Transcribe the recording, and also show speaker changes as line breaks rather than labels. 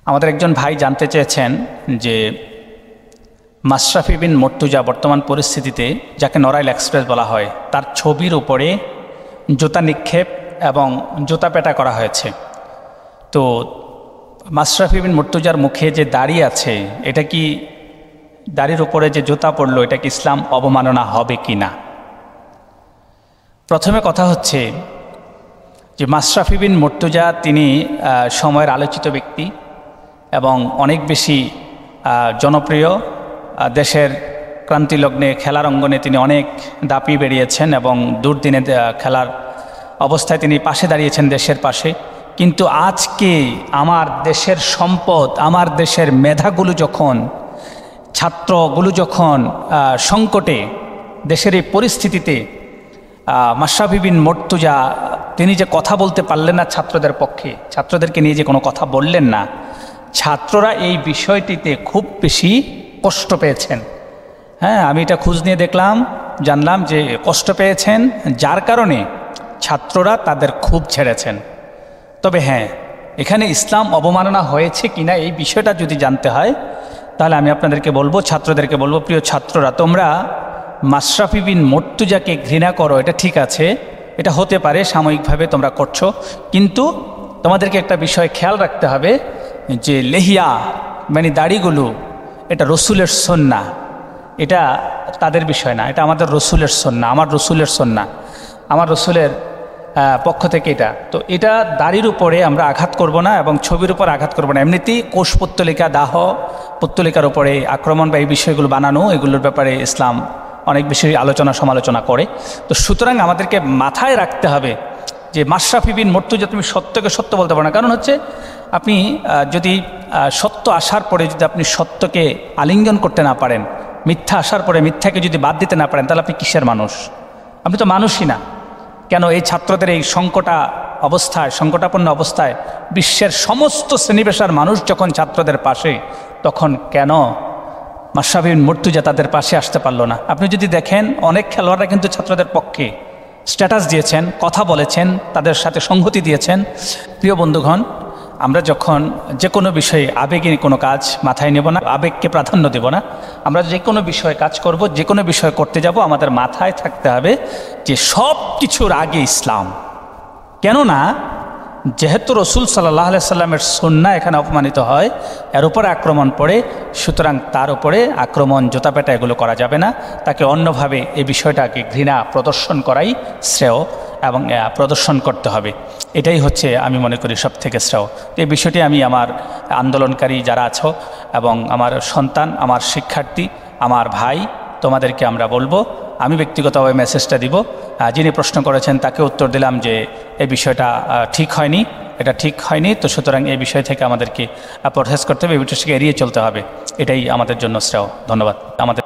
আমাদের একজন ভাই জানতে চেয়েছেন যে মাশরাফি বিন মুর্তজা বর্তমান পরিস্থিতিতে, যাকে নড়াইল এক্সপ্রেস বলা হয়, তার ছবির উপরে জুতা নিক্ষেপ এবং জুতা পেটা করা হয়েছে। তো মাশরাফি বিন মুর্তজার মুখে যে দাড়ি আছে, এটা কি দাড়ির উপরে যে জুতা পড়লো, এটা কি ইসলাম অবমাননা হবে কি না? প্রথমে কথা হচ্ছে যে মাশরাফি বিন মুর্তজা তিনি সময়ের আলোচিত ব্যক্তি এবং অনেক বেশি জনপ্রিয়। দেশের ক্রান্তিলগ্নে খেলার অঙ্গনে তিনি অনেক দাপি বেরিয়েছেন এবং দুর্দিনে খেলার অবস্থায় তিনি পাশে দাঁড়িয়েছেন, দেশের পাশে। কিন্তু আজকে আমার দেশের সম্পদ, আমার দেশের মেধাগুলো যখন, ছাত্রগুলো যখন সংকটে, দেশের এই পরিস্থিতিতে মাশরাফি বিন মুর্তজা তিনি যে কথা বলতে পারলেন না ছাত্রদের পক্ষে, ছাত্রদেরকে নিয়ে যে কোনো কথা বললেন না, ছাত্ররা এই বিষয়টিতে খুব বেশি কষ্ট পেয়েছেন। হ্যাঁ, আমি এটা খোঁজ নিয়ে দেখলাম, জানলাম যে কষ্ট পেয়েছেন, যার কারণে ছাত্ররা তাদের ক্ষোভ ছেড়েছেন। তবে হ্যাঁ, এখানে ইসলাম অবমাননা হয়েছে কিনা এই বিষয়টা যদি জানতে হয়, তাহলে আমি আপনাদেরকে বলবো, ছাত্রদেরকে বলবো, প্রিয় ছাত্ররা, তোমরা মাশরাফি বিন মুর্তজাকে ঘৃণা করো, এটা ঠিক আছে, এটা হতে পারে, সাময়িকভাবে তোমরা করছো, কিন্তু তোমাদেরকে একটা বিষয় খেয়াল রাখতে হবে যে লেহিয়া মানে দাড়িগুলো, এটা রসুলের সুন্নাহ, এটা তাদের বিষয় না, এটা আমাদের রসুলের সুন্নাহ, আমার রসুলের সুন্নাহ, আমার রসুলের পক্ষ থেকে এটা। তো এটা দাড়ির উপরে আমরা আঘাত করব না এবং ছবির উপর আঘাত করব না। এমনিতেই কোষ পুত্তলিকা, দাহ পুত্তলিকার উপরে আক্রমণ বা এই বিষয়গুলো বানানো, এগুলোর ব্যাপারে ইসলাম অনেক বেশি আলোচনা সমালোচনা করে। তো সুতরাং আমাদেরকে মাথায় রাখতে হবে যে মাশরাফি বিন মুর্তজা তুমি সত্যকে সত্য বলতে পারো না। কারণ হচ্ছে আপনি যদি সত্য আসার পরে যদি আপনি সত্যকে আলিঙ্গন করতে না পারেন, মিথ্যা আসার পরে মিথ্যাকে যদি বাদ দিতে না পারেন, তাহলে আপনি কিসের মানুষ? আপনি তো মানুষই না। কেন এই ছাত্রদের এই সংকটাপন্ন অবস্থায় বিশ্বের সমস্ত শ্রেণীপেশার মানুষ যখন ছাত্রদের পাশে, তখন কেন মাশরাফি বিন মুর্তজা তাদের পাশে আসতে পারলো না? আপনি যদি দেখেন, অনেক খেলোয়াড়রা কিন্তু ছাত্রদের পক্ষে স্ট্যাটাস দিয়েছেন, কথা বলেছেন, তাদের সাথে সংহতি দিয়েছেন। প্রিয় বন্ধুগণ, আমরা যখন যে কোনো বিষয়ে আবেগী কোনো কাজ মাথায় নেব না, আবেগকে প্রাধান্য দেব না। আমরা যে কোনো বিষয়ে কাজ করব, যে কোনো বিষয় করতে যাব, আমাদের মাথায় থাকতে হবে যে সব কিছুর আগে ইসলাম। কেননা যেহেতু রসুল সাল্লাল্লাহু আলাইহি সাল্লামের সুন্নাহ এখানে অপমানিত হয়, এর উপরে আক্রমণ পড়ে, সুতরাং তার উপরে আক্রমণ, জোতাপেটা এগুলো করা যাবে না। তাকে অন্যভাবে এই বিষয়টাকে ঘৃণা প্রদর্শন করাই শ্রেয় এবং প্রদর্শন করতে হবে। এটাই হচ্ছে আমি মনে করি সব থেকে শ্রেয়। এই বিষয়টি আমি আমার আন্দোলনকারী যারা আছো এবং আমার সন্তান, আমার শিক্ষার্থী, আমার ভাই, তোমাদেরকে আমরা বলবো, আমি ব্যক্তিগতভাবে মেসেজটা দিব। যিনি প্রশ্ন করেছেন তাকে উত্তর দিলাম যে এই বিষয়টা ঠিক হয়নি, এটা ঠিক হয়নি। তো সুতরাং এই বিষয় থেকে আমাদেরকে পরহেজ করতে হবে, এই বিষয়টাকে এড়িয়ে চলতে হবে। এটাই আমাদের জন্য শ্রেয়। ধন্যবাদ। আমাদের